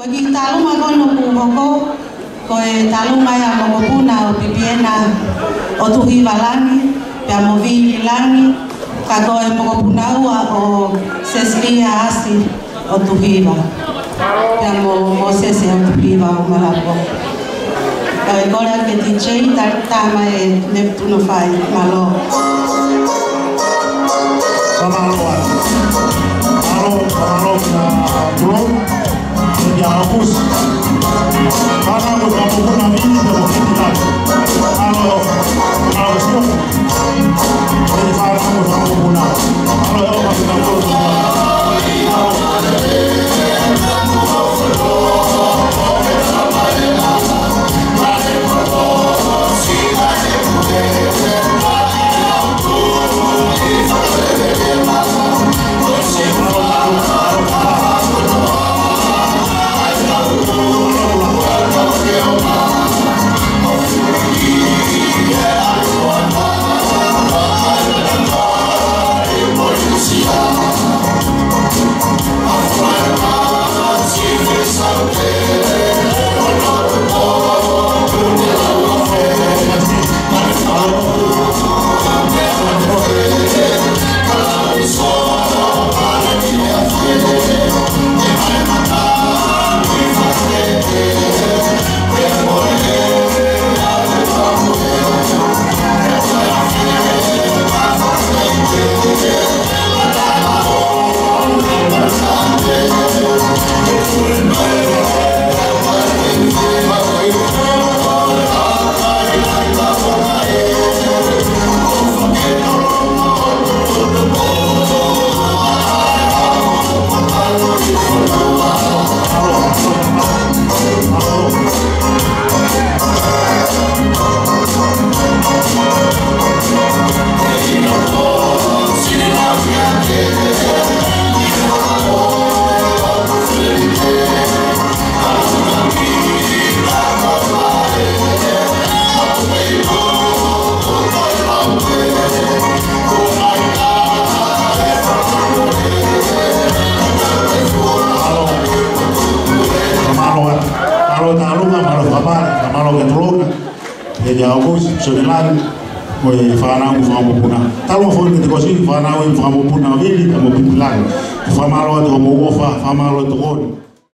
Kogi taluma kono kuhoko, koe taluma ya mokopuna o pipiena o tuhi valani, pia movili lani, kagoe mokopuna ua o Cecilia Asi o tuhiva. Pia mo sese o tuhiva o malapo. Koe kora ke DJ tama e Neptuno fai malo. Kamaloan. Kamalo na bro. Ya bus. Karena aku kamu pun nabi itu berkhianat. Kalau semua, jadi saya kamu pun nabi. Kalau aku masih kamu ya aku sebenarnya gue fana ufahamu puna kalau mau foto dikosi fana ufahamu puna vili kamu bilang fama lo itu mau gofa fama lo itu